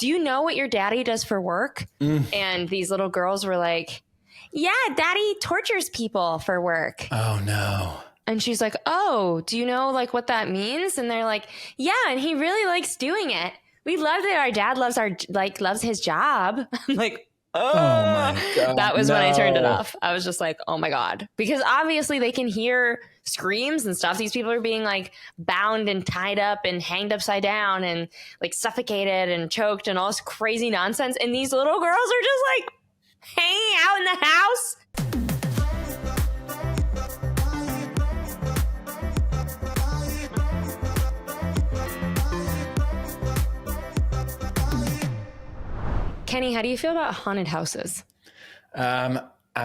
do you know what your daddy does for work? And these little girls were like, yeah, daddy tortures people for work. Oh, no. And she's like, oh, do you know like what that means? And they're like, yeah, and he really likes doing it. We love that our dad loves his job. I'm like, oh my God. That was when I turned it off. I was just like, oh my God. Because obviously they can hear screams and stuff. These people are being like bound and tied up and hanged upside down and like suffocated and choked and all this crazy nonsense. And these little girls are just like hanging out in the house. Kenny, how do you feel about haunted houses? I'm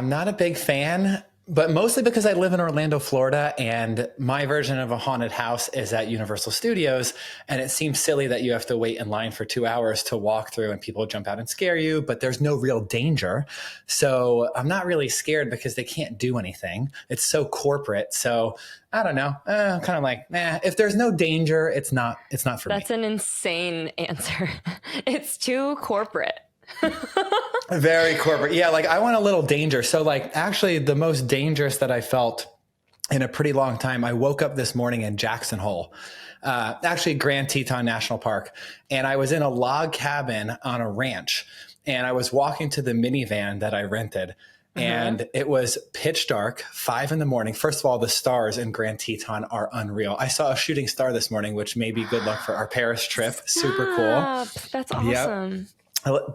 not a big fan, but mostly because I live in Orlando, Florida, and my version of a haunted house is at Universal Studios. And it seems silly that you have to wait in line for 2 hours to walk through and people jump out and scare you, but there's no real danger. So I'm not really scared because they can't do anything. It's so corporate. So I don't know. I'm kind of like, if there's no danger, it's not for me. That's an insane answer. It's too corporate. Very corporate. Yeah. Like I want a little danger. So like actually the most dangerous that I felt in a pretty long time, I woke up this morning in Jackson Hole, actually Grand Teton National Park. And I was in a log cabin on a ranch and I was walking to the minivan that I rented. And it was pitch dark, 5 a.m. First of all, the stars in Grand Teton are unreal. I saw a shooting star this morning, which may be good luck for our Paris trip. Super cool. That's awesome. Yep.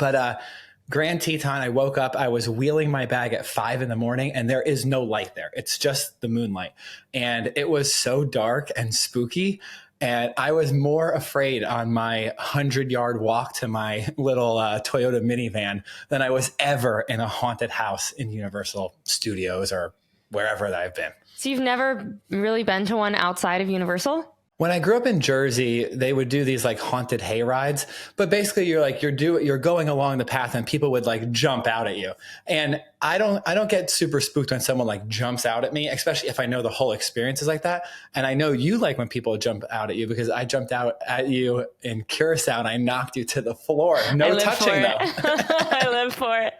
But Grand Teton, I woke up, I was wheeling my bag at 5 a.m. and there is no light there. It's just the moonlight. And it was so dark and spooky. And I was more afraid on my 100-yard walk to my little Toyota minivan than I was ever in a haunted house in Universal Studios or wherever that I've been. So you've never really been to one outside of Universal? When I grew up in Jersey, they would do these like haunted hay rides, but basically you're going along the path and people would like jump out at you. And I don't get super spooked when someone like jumps out at me, especially if I know the whole experience is like that. And I know you like when people jump out at you because I jumped out at you in Curacao and I knocked you to the floor. No touching though. I live for it.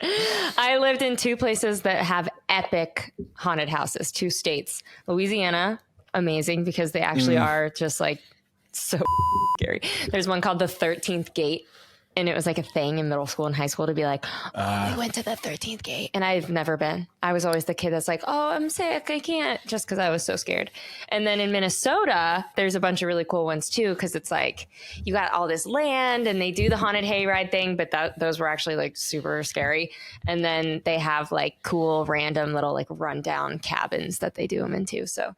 I lived in 2 places that have epic haunted houses, 2 states, Louisiana. Amazing because they actually are just like so scary. There's one called the 13th Gate, and it was like a thing in middle school and high school to be like, we went to the 13th Gate, and I've never been. I was always the kid that's like, oh, I'm sick, I can't, just because I was so scared. And then in Minnesota, there's a bunch of really cool ones too, because it's like you got all this land, and they do the haunted hayride thing, but those were actually like super scary. And then they have like cool, random little like rundown cabins that they do them into. So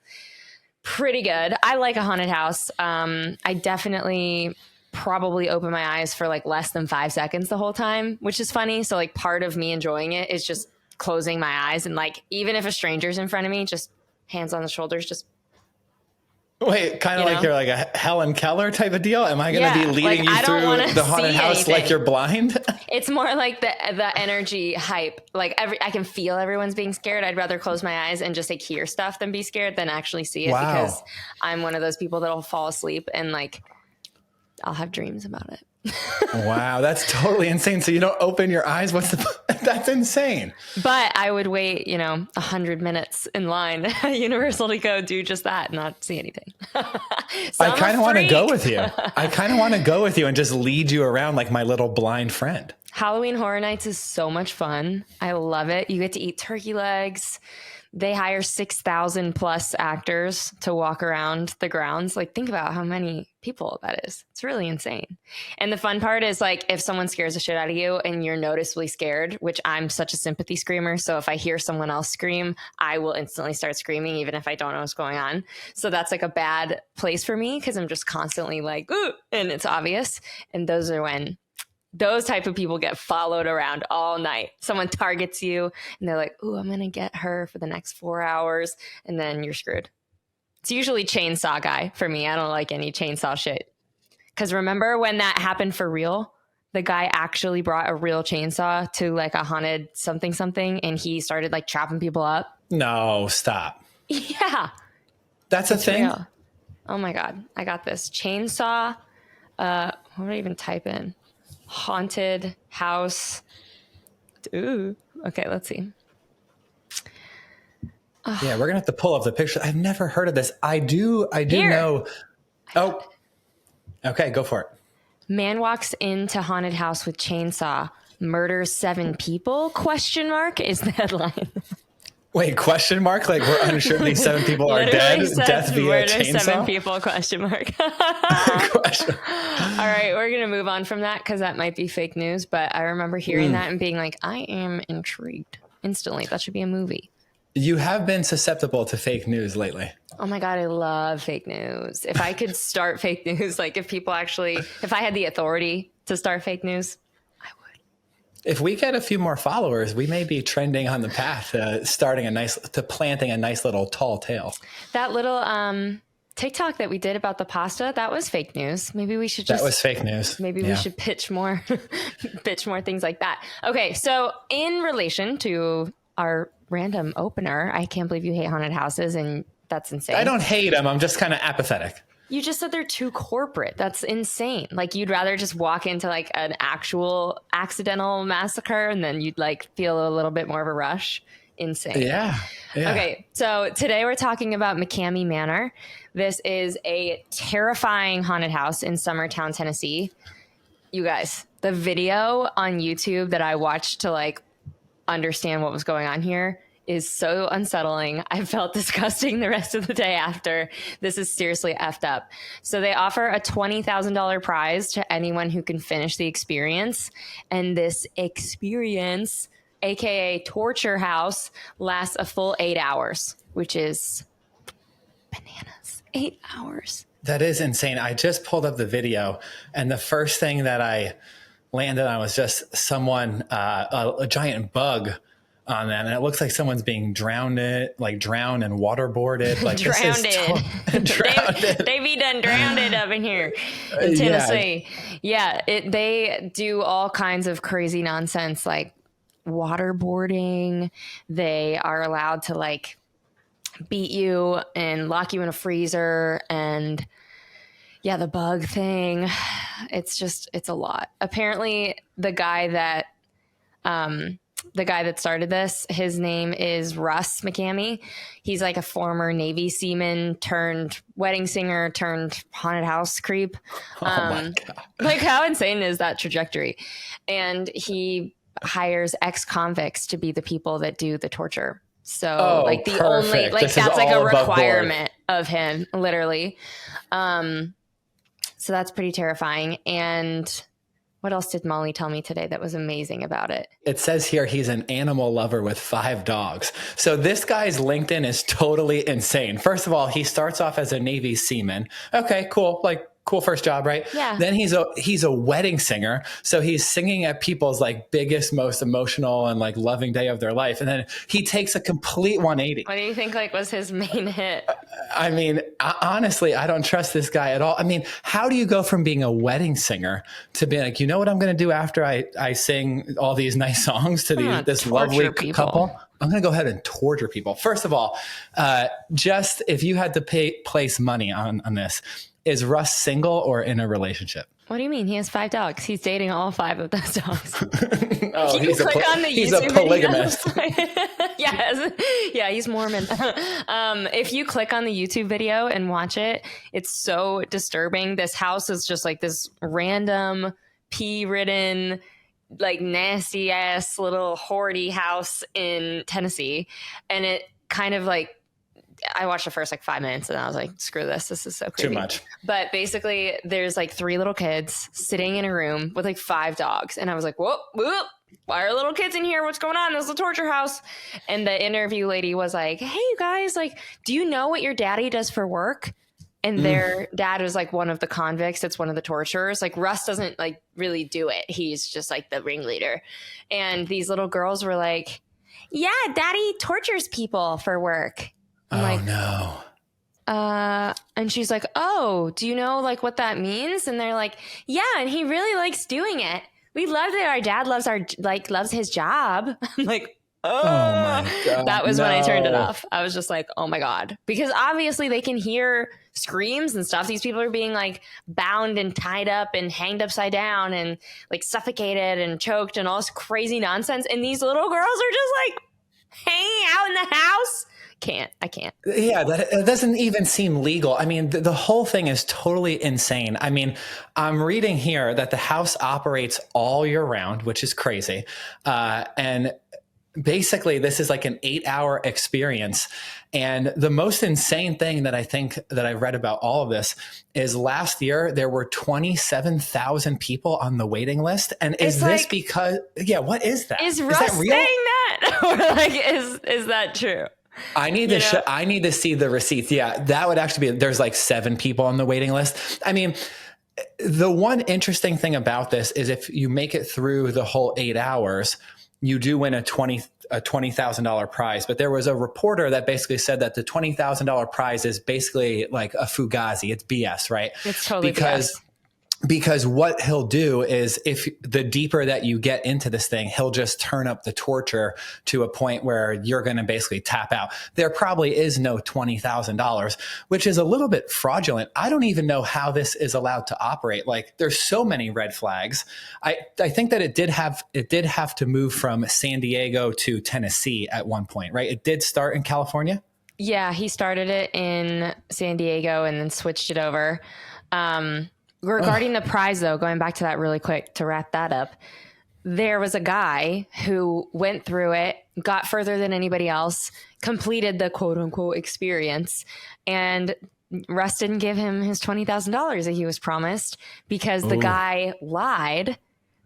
pretty good. I like a haunted house. I definitely probably open my eyes for like less than 5 seconds the whole time, which is funny. So like part of me enjoying it is just closing my eyes and like even if a stranger's in front of me, just hands on the shoulders, just wait, kind of like you're like a Helen Keller type of deal. Am I going to be leading you through the haunted house like you're blind? It's more like the energy hype. Like I can feel everyone's being scared. I'd rather close my eyes and just like hear stuff than be scared than actually see it because I'm one of those people that'll fall asleep and like I'll have dreams about it. Wow, that's totally insane. So you don't open your eyes? That's insane. But I would wait, 100 minutes in line at Universal to go do just that and not see anything. So I kind of want to go with you. I kind of want to go with you and just lead you around like my little blind friend. Halloween Horror Nights is so much fun. I love it. You get to eat turkey legs. They hire 6,000 plus actors to walk around the grounds. Like, think about how many people that is. It's really insane. And the fun part is like, if someone scares the shit out of you and you're noticeably scared, which I'm such a sympathy screamer. So if I hear someone else scream, I will instantly start screaming, even if I don't know what's going on. So that's like a bad place for me because I'm just constantly like, ooh, and it's obvious. And those are when those type of people get followed around all night. Someone targets you and they're like, ooh, I'm going to get her for the next 4 hours. And then you're screwed. It's usually chainsaw guy for me. I don't like any chainsaw shit. Because remember when that happened for real? The guy actually brought a real chainsaw to like a haunted something and he started like chopping people up. No, stop. Yeah. That's a thing? Real. Oh my God. I got this. Chainsaw. What do I even type in? haunted house. Ooh. Okay, let's see. Yeah, we're gonna have to pull up the picture. I've never heard of this. I do Here. know. Oh, okay, go for it. Man walks into haunted house with chainsaw, murders 7 people? Question mark is the headline. Wait, question mark? Like we're unsure if these 7 people are dead? Death via chainsaw? 7 people, question mark. Question. All right, we're going to move on from that because that might be fake news. But I remember hearing that and being like, I am intrigued instantly. That should be a movie. You have been susceptible to fake news lately. Oh my God, I love fake news. If I could start fake news, like if I had the authority to start fake news, I would. If we get a few more followers, we may be trending on the path to planting a nice little tall tale. That little TikTok that we did about the pasta, that was fake news. Maybe we should That was fake news. Maybe we should pitch more things like that. Okay, so in relation to our random opener, I can't believe you hate haunted houses, and that's insane. I don't hate them. I'm just kind of apathetic. You just said they're too corporate. That's insane. Like you'd rather just walk into like an actual accidental massacre and then you'd like feel a little bit more of a rush. Insane. Yeah. Okay. So today we're talking about McKamey Manor. This is a terrifying haunted house in Summertown, Tennessee. You guys, the video on YouTube that I watched to like understand what was going on here is so unsettling. I felt disgusting the rest of the day after. This is seriously effed up. So they offer a $20,000 prize to anyone who can finish the experience. And this experience, AKA torture house, lasts a full 8 hours, which is bananas. 8 hours. That is insane. I just pulled up the video and the first thing that I landed on was just someone, a giant bug on that, and it looks like someone's being drowned and waterboarded. Like drowned. They be done drowned up in here in Tennessee. They do all kinds of crazy nonsense like waterboarding. They are allowed to like beat you and lock you in a freezer, and the bug thing. It's a lot. Apparently, the guy that started this, his name is Russ McKamey. He's like a former Navy seaman turned wedding singer turned haunted house creep. My God. Like how insane is that trajectory? And he hires ex-convicts to be the people that do the torture. So like the perfect. Only like this that's like a requirement of him, literally. So that's pretty terrifying. And what else did Molly tell me today that was amazing about it? It says here he's an animal lover with 5 dogs. So this guy's LinkedIn is totally insane. First of all, he starts off as a Navy seaman. Okay, cool. Like cool first job, right? Yeah. Then he's a wedding singer. So he's singing at people's like biggest, most emotional and like loving day of their life. And then he takes a complete 180. What do you think like was his main hit? I mean, honestly, I don't trust this guy at all. I mean, how do you go from being a wedding singer to being like, you know what I'm going to do after I sing all these nice songs to this lovely couple? I'm going to go ahead and torture people. First of all, just if you had to place money on this, is Russ single or in a relationship? What do you mean? He has 5 dogs. He's dating all 5 of those dogs. He's a polygamist. Yes. Yeah, he's Mormon. If you click on the YouTube video and watch it, it's so disturbing. This house is just like this random pea-ridden, like nasty ass little hoardy house in Tennessee. And it kind of like, I watched the first like 5 minutes and I was like, screw this. This is so creepy. Too much. But basically there's like 3 little kids sitting in a room with like 5 dogs. And I was like, whoop. Why are little kids in here? What's going on? This is a torture house. And the interview lady was like, hey, you guys, like, do you know what your daddy does for work? And their dad was like one of the convicts. It's one of the torturers. Like Russ doesn't like really do it. He's just like the ringleader. And these little girls were like, yeah, daddy tortures people for work. I'm like, no. And she's like, oh, do you know like what that means? And they're like, yeah, and he really likes doing it. We love that our dad loves his job. I'm like, oh my God. That was when I turned it off. I was just like, oh my God. Because obviously they can hear screams and stuff. These people are being like bound and tied up and hanged upside down and like suffocated and choked and all this crazy nonsense. And these little girls are just like hanging out in the house. I can't. Yeah, that doesn't even seem legal. I mean, the whole thing is totally insane. I mean, I'm reading here that the house operates all year round, which is crazy. And basically, this is like an 8-hour experience. And the most insane thing that I think that I read about all of this is last year, there were 27,000 people on the waiting list. And is this because, what is that? Is Russ that real? saying that? Or like, is that true? I need to I need to see the receipts. Yeah, that would actually be, there's like 7 people on the waiting list. I mean, the one interesting thing about this is if you make it through the whole 8 hours, you do win a $20,000 prize. But there was a reporter that basically said that the $20,000 prize is basically like a fugazi. It's BS, right? It's totally BS. Because what he'll do is if the deeper that you get into this thing, he'll just turn up the torture to a point where you're going to basically tap out. There probably is no $20,000, which is a little bit fraudulent. I don't even know how this is allowed to operate. Like there's so many red flags. I think that it did have to move from San Diego to Tennessee at one point, right? It did start in California. Yeah, he started it in San Diego and then switched it over. Regarding the prize, though, going back to that really quick to wrap that up, there was a guy who went through it, got further than anybody else, completed the quote unquote experience, and Russ didn't give him his $20,000 that he was promised because the guy lied.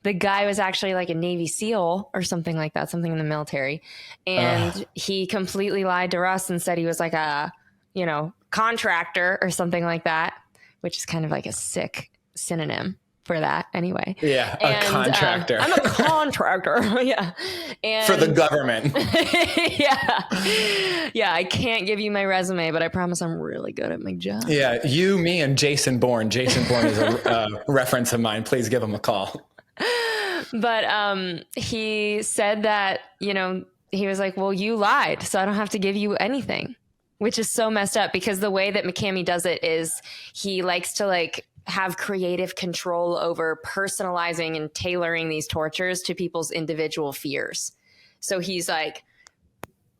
The guy was actually like a Navy SEAL or something like that, something in the military. And he completely lied to Russ and said he was like a, contractor or something like that, which is kind of like a sick synonym for that anyway. Yeah, a contractor. I'm a contractor. Yeah. And for the government. Yeah, I can't give you my resume, but I promise I'm really good at my job. Yeah, you, me, and Jason Bourne. Jason Bourne is a reference of mine. Please give him a call. But he said that, he was like, well, you lied, so I don't have to give you anything. Which is so messed up because the way that McKamey does it is he likes to like have creative control over personalizing and tailoring these tortures to people's individual fears. So he's like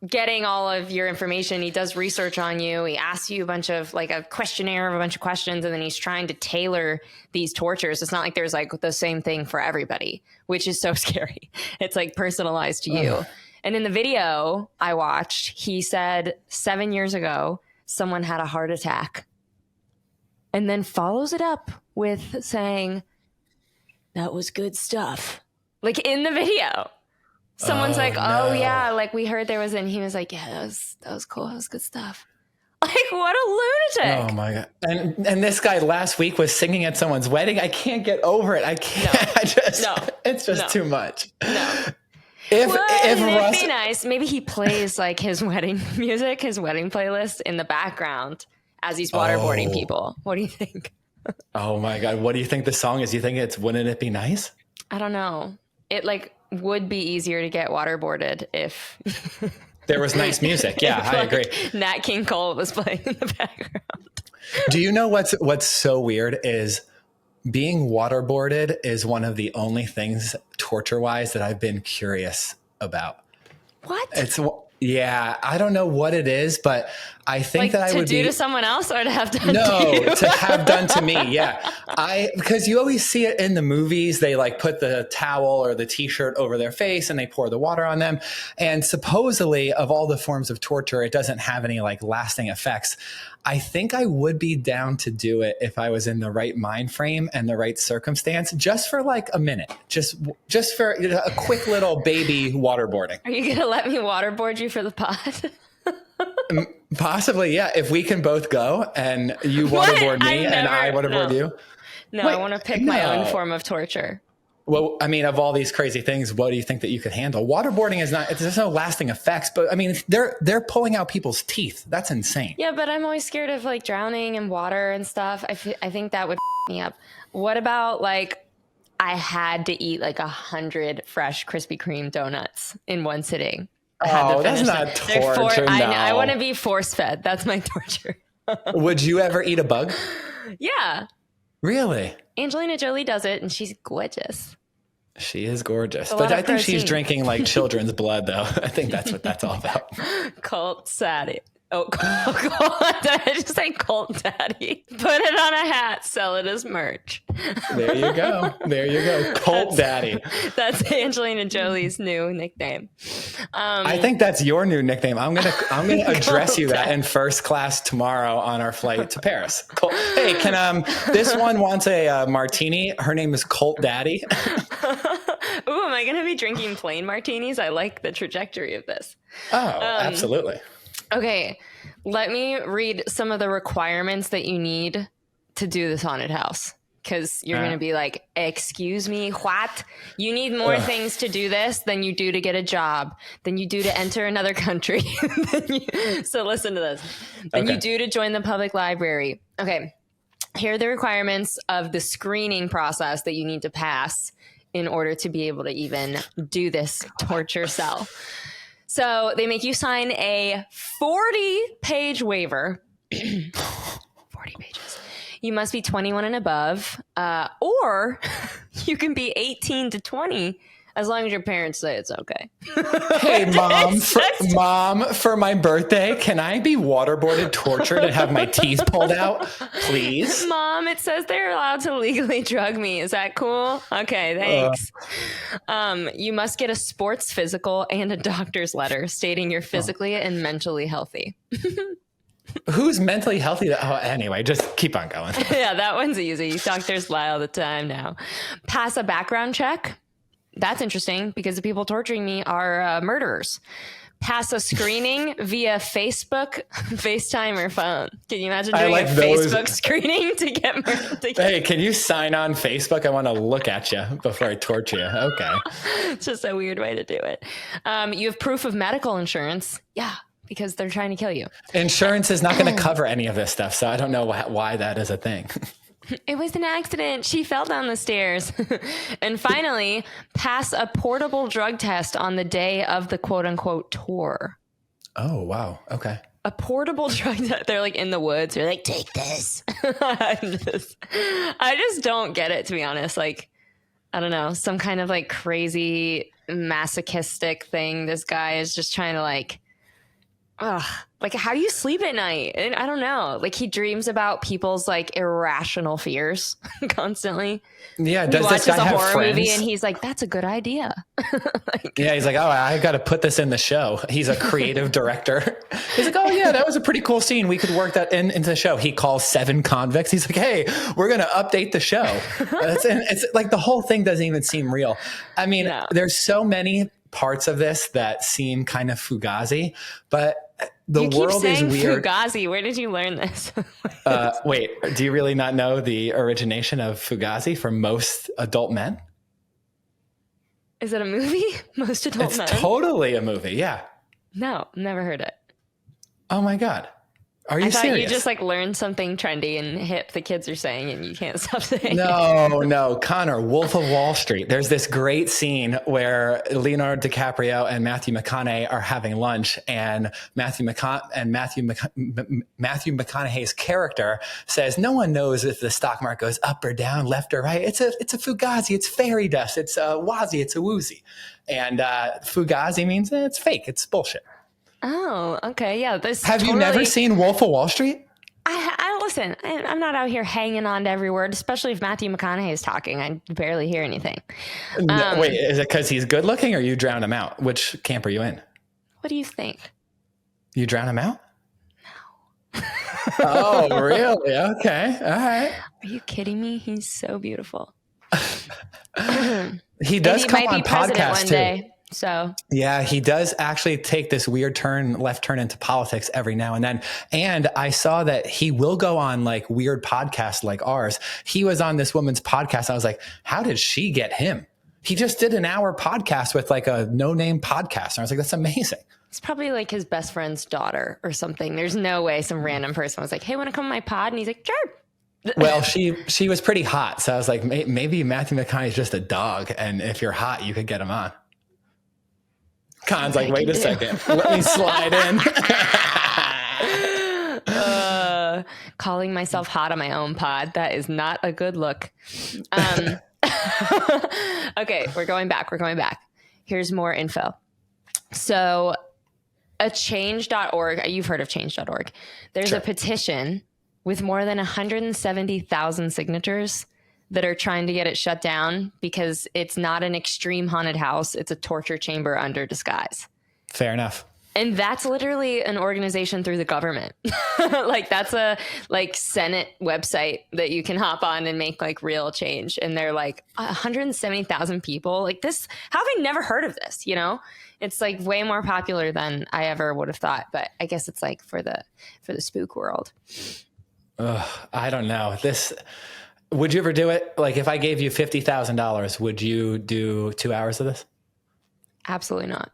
getting all of your information. He does research on you. He asks you a bunch of like a questionnaire of a bunch of questions, and then he's trying to tailor these tortures. It's not like there's like the same thing for everybody, which is so scary. It's like personalized to you. And in the video I watched, he said 7 years ago, someone had a heart attack and then follows it up with saying, that was good stuff. Like in the video, someone's like, oh yeah, like we heard there was, and he was like, yeah, that was cool. That was good stuff. Like what a lunatic. Oh my God. And this guy last week was singing at someone's wedding. I can't get over it. I can't. It's just too much. No. If Russ, be nice. Maybe he plays like his wedding music, his wedding playlist in the background as he's waterboarding people. What do you think? Oh my God. What do you think the song is? You think it's Wouldn't It Be Nice? I don't know. It like would be easier to get waterboarded if there was nice music. Yeah, I agree. Nat King Cole was playing in the background. Do you know what's so weird is being waterboarded is one of the only things torture-wise that I've been curious about. What? Yeah, I don't know what it is, but I think that I would do to someone else or to have done to you? to have done to me. Yeah, because you always see it in the movies. They like put the towel or the t-shirt over their face and they pour the water on them. And supposedly, of all the forms of torture, it doesn't have any like lasting effects. I think I would be down to do it if I was in the right mind frame and the right circumstance, just for like a minute, just for a quick little baby waterboarding. Are you going to let me waterboard you for the pod? Possibly, yeah. If we can both go and you waterboard me and I waterboard you. No, wait, I want to pick my own form of torture. Well, I mean, of all these crazy things, what do you think that you could handle? Waterboarding there's no lasting effects, but I mean, they're pulling out people's teeth. That's insane. Yeah, but I'm always scared of like drowning in water and stuff. I think that would me up. What about like I had to eat like 100 fresh Krispy Kreme donuts in one sitting? Oh, that's not torture. I want to be force fed. That's my torture. Would you ever eat a bug? Yeah. Really? Angelina Jolie does it, and she's gorgeous. She is gorgeous. A But lot of I think she's protein. drinking like children's blood, though. I think that's what that's all about. Cult Daddy. Oh, did I just say Cult Daddy? Put it on a hat, sell it as merch. There you go. There you go. Cult Daddy. That's Angelina Jolie's new nickname. I think that's your new nickname. I'm gonna address you that in first class tomorrow on our flight to Paris. Hey, can this one wants a martini? Her name is Cult Daddy. Ooh, am I going to be drinking plain martinis? I like the trajectory of this. Oh, absolutely. Okay, let me read some of the requirements that you need to do this haunted house. Because you're going to be like, excuse me, what? You need more things to do this than you do to get a job, than you do to enter another country. So listen to this. Than you do to join the public library. Okay, here are the requirements of the screening process that you need to pass in order to be able to even do this torture cell. So they make you sign a 40-page waiver. 40 pages. You must be 21 and above, or you can be 18 to 20 as long as your parents say it's okay. Hey, mom, for my birthday, can I be waterboarded, tortured, and have my teeth pulled out, please? Mom, it says they're allowed to legally drug me. Is that cool? Okay, thanks. You must get a sports physical and a doctor's letter stating you're physically and mentally healthy. Who's mentally healthy? Anyway, just keep on going. Yeah, that one's easy. Doctors lie all the time now. Pass a background check. That's interesting because the people torturing me are murderers. Pass a screening via Facebook, FaceTime, or phone. Can you imagine doing a Facebook screening to get murdered? Hey, can you sign on Facebook? I want to look at you before I torture you. Okay. It's just a weird way to do it. You have proof of medical insurance. Yeah, because they're trying to kill you. Insurance is not going to cover any of this stuff, so I don't know why that is a thing. It was an accident. She fell down the stairs. And finally, pass a portable drug test on the day of the quote unquote tour. Oh, wow. Okay. A portable drug test. They're like in the woods. They're like, take this. I just don't get it, to be honest. Like, I don't know, some kind of like crazy masochistic thing. This guy is just trying to like how do you sleep at night? And I don't know. Like he dreams about people's like irrational fears constantly. Yeah. Does this guy have horror friends? movie and he's like, that's a good idea. Yeah. He's like, oh, I've got to put this in the show. He's a creative director. He's like, oh yeah, that was a pretty cool scene. We could work that into the show. He calls 7 convicts. He's like, hey, we're going to update the show. It's like the whole thing doesn't even seem real. I mean, There's so many parts of this that seem kind of Fugazi, but the world is weird. Fugazi. Where did you learn this? Wait, do you really not know the origination of Fugazi for most adult men? Is it a movie? Most adult men? It's totally a movie. Yeah. No, never heard it. Oh my God. Are you serious? I thought you just like learned something trendy and hip the kids are saying and you can't stop saying No, Connor, Wolf of Wall Street. There's this great scene where Leonardo DiCaprio and Matthew McConaughey are having lunch and Matthew McConaughey's character says, no one knows if the stock market goes up or down, left or right. It's a Fugazi. It's fairy dust. It's a wazi. It's a woozy. And Fugazi means it's fake. It's bullshit. Oh, okay. Yeah. Have you never seen Wolf of Wall Street? I listen, I'm not out here hanging on to every word, especially if Matthew McConaughey is talking. I barely hear anything. Wait, is it because he's good looking or you drown him out? Which camp are you in? What do you think? You drown him out? No. Oh, really? Okay. All right. Are you kidding me? He's so beautiful. He does come on podcasts too. Day. So yeah, he does actually take this weird left turn into politics every now and then. And I saw that he will go on like weird podcasts like ours. He was on this woman's podcast. I was like, how did she get him? He just did an hour podcast with like a no-name podcaster. I was like, that's amazing. It's probably like his best friend's daughter or something. There's no way some random person was like, hey, want to come on my pod? And he's like, sure. Well, she was pretty hot. So I was like, maybe Matthew McConaughey is just a dog. And if you're hot, you could get him on. Con's like, wait a second. Let me slide in. calling myself hot on my own pod. That is not a good look. Okay, we're going back. Here's more info. So a change.org, you've heard of change.org. There's a petition with more than 170,000 signatures that are trying to get it shut down because it's not an extreme haunted house. It's a torture chamber under disguise. Fair enough. And that's literally an organization through the government. Like that's a Senate website that you can hop on and make like real change. And they're like 170,000 people like this. How have I never heard of this? You know, it's like way more popular than I ever would have thought. But I guess it's like for the spook world. I don't know this. Would you ever do it? Like if I gave you $50,000, would you do 2 hours of this? Absolutely not.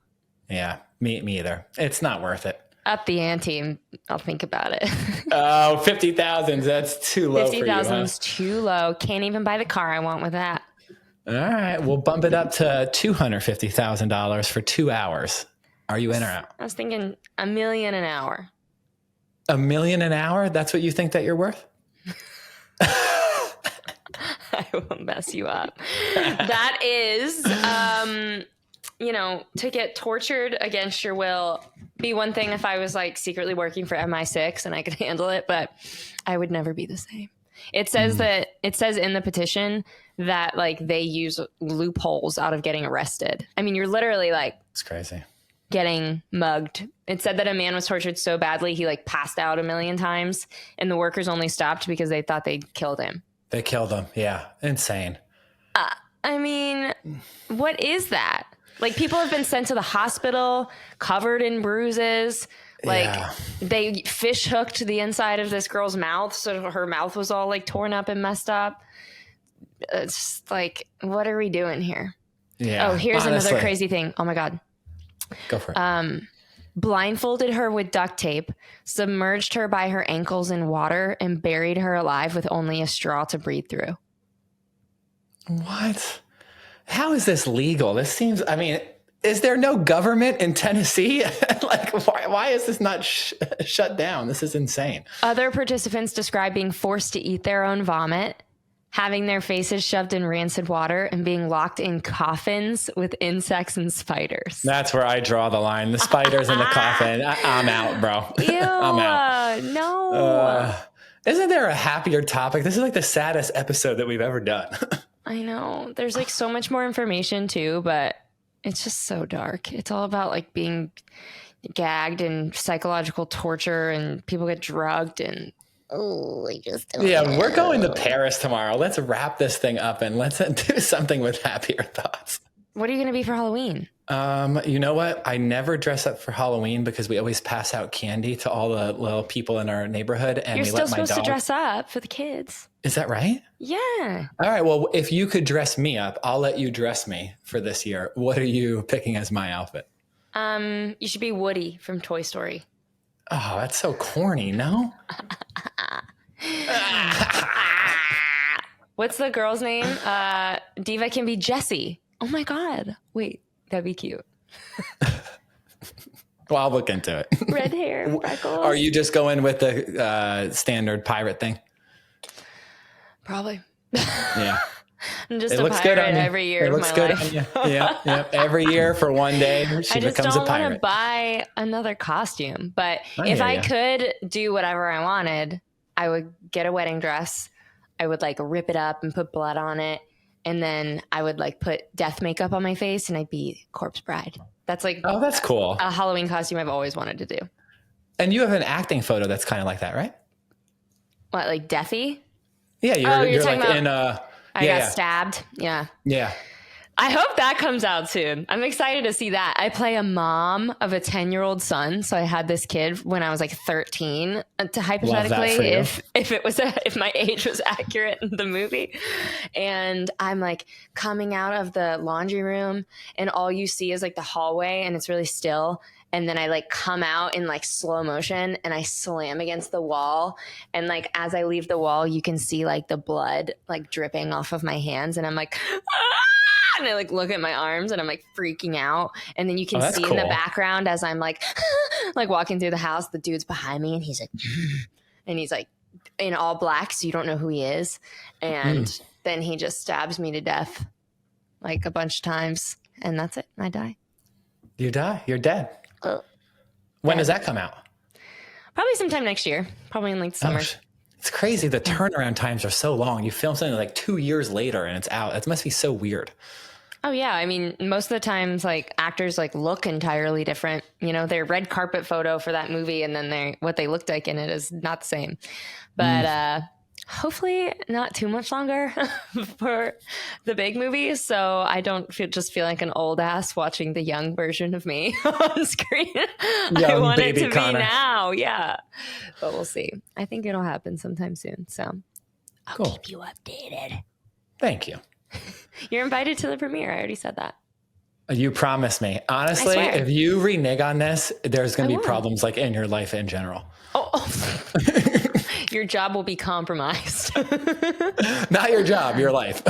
Yeah, me either. It's not worth it. Up the ante and I'll think about it. Oh, 50,000. That's too low for you, 50,000 huh? is too low. Can't even buy the car I want with that. All right. We'll bump it up to $250,000 for 2 hours. Are you in or out? I was thinking $1 million an hour. $1 million an hour? That's what you think that you're worth? I will mess you up. That is, to get tortured against your will be one thing if I was like secretly working for MI6 and I could handle it, but I would never be the same. It says in the petition that like they use loopholes out of getting arrested. I mean, you're literally like, it's crazy. Getting mugged. It said that a man was tortured so badly he like passed out 1 million times and the workers only stopped because they thought they'd killed him. They killed him. Yeah. Insane. I mean, what is that? Like people have been sent to the hospital covered in bruises. Like they fish hooked the inside of this girl's mouth. So her mouth was all like torn up and messed up. It's just like, what are we doing here? Yeah. Oh, here's another crazy thing. Oh my God. Go for it. Blindfolded her with duct tape, submerged her by her ankles in water, and buried her alive with only a straw to breathe through. What? How is this legal? This seems, I mean, is there no government in Tennessee? Like, why is this not shut down? This is insane. Other participants describe being forced to eat their own vomit, having their faces shoved in rancid water, and being locked in coffins with insects and spiders. That's where I draw the line. The spiders in the coffin. I'm out, bro. Ew, I'm out. No. Isn't there a happier topic? This is like the saddest episode that we've ever done. I know. There's like so much more information too, but it's just so dark. It's all about like being gagged and psychological torture and people get drugged and we're going to Paris tomorrow. Let's wrap this thing up and let's do something with happier thoughts. What are you going to be for Halloween? You know what? I never dress up for Halloween because we always pass out candy to all the little people in our neighborhood. And You're we still let my supposed dog... to dress up for the kids. Is that right? Yeah. All right. Well, if you could dress me up, I'll let you dress me for this year. What are you picking as my outfit? You should be Woody from Toy Story. Oh, that's so corny, no? What's the girl's name? Diva can be Jessie. Oh my God. Wait, that'd be cute. Well, I'll look into it. Red hair, freckles. Are you just going with the standard pirate thing? Probably. Yeah. I'm just a pirate every year of my life. Yeah. Every year for one day, she becomes a pirate. I just don't want to buy another costume. But if I could do whatever I wanted, I would get a wedding dress. I would like rip it up and put blood on it. And then I would like put death makeup on my face and I'd be corpse bride. That's like, oh, that's cool. A Halloween costume I've always wanted to do. And you have an acting photo that's kind of like that, right? What, like Deathy? Yeah, you're like in I got stabbed. Yeah. Yeah. I hope that comes out soon. I'm excited to see that. I play a mom of a 10-year-old son. So I had this kid when I was like 13 to hypothetically if my age was accurate in the movie. And I'm like coming out of the laundry room and all you see is like the hallway and it's really still. And then I like come out in like slow motion and I slam against the wall. And like, as I leave the wall, you can see like the blood like dripping off of my hands. And I'm like, ah! And I like look at my arms and I'm like freaking out. And then you can see in the background as I'm like, like walking through the house, the dude's behind me and he's like, and he's like in all black, so you don't know who he is. And then he just stabs me to death like a bunch of times, and that's it. I die. You die. You're dead. When does that come out? Probably sometime next year. Probably in like the summer. It's crazy. The turnaround times are so long. You film something like 2 years later and it's out. It must be so weird. Oh yeah. I mean, most of the times like actors like look entirely different, you know, their red carpet photo for that movie and then what they looked like in it is not the same, but, hopefully not too much longer for the big movie. So I don't feel like an old ass watching the young version of me on screen. I want it to Connor. Be now. Yeah. But we'll see. I think it'll happen sometime soon. So I'll keep you updated. Thank you. You're invited to the premiere. I already said that. You promised me. Honestly, if you renege on this, there's going to be problems like in your life in general. Your job will be compromised. Not your job, your life.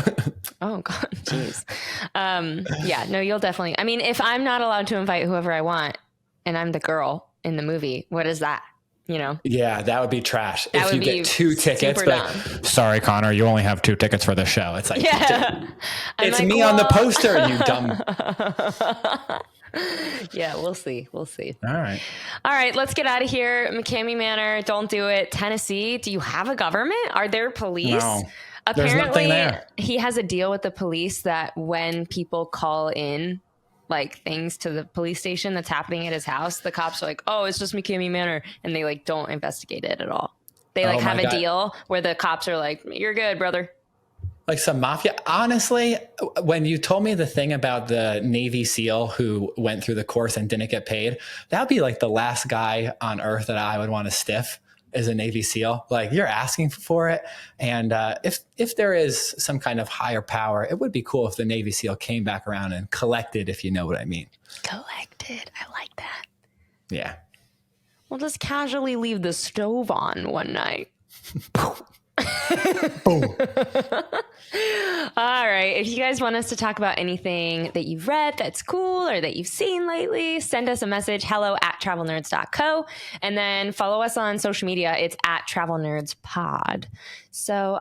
Oh, God. Jeez. Yeah, no, you'll definitely. I mean, if I'm not allowed to invite whoever I want and I'm the girl in the movie, what is that? You know? Yeah, that would be trash. If you get 2 tickets, but sorry, Connor, you only have 2 tickets for the show. It's like, it's like, me on the poster, you dumb. Yeah, we'll see. We'll see. All right. Let's get out of here. McKamey Manor. Don't do it. Tennessee. Do you have a government? Are there police? No. Apparently, he has a deal with the police that when people call in like things to the police station that's happening at his house, the cops are like, oh, it's just McKamey Manor. And they like don't investigate it at all. They like have a deal where the cops are like, you're good, brother. Like some mafia. Honestly, when you told me the thing about the Navy SEAL who went through the course and didn't get paid, that would be like the last guy on earth that I would want to stiff as a Navy SEAL. Like you're asking for it. And if there is some kind of higher power, it would be cool if the Navy SEAL came back around and collected, if you know what I mean. Collected. I like that. Yeah. We'll just casually leave the stove on one night. Boom. All right. If you guys want us to talk about anything that you've read that's cool or that you've seen lately, send us a message, hello@travelnerds.co, and then follow us on social media. It's @travelnerdspod. So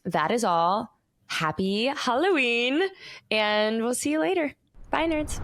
that is all. Happy Halloween, and we'll see you later. Bye, nerds.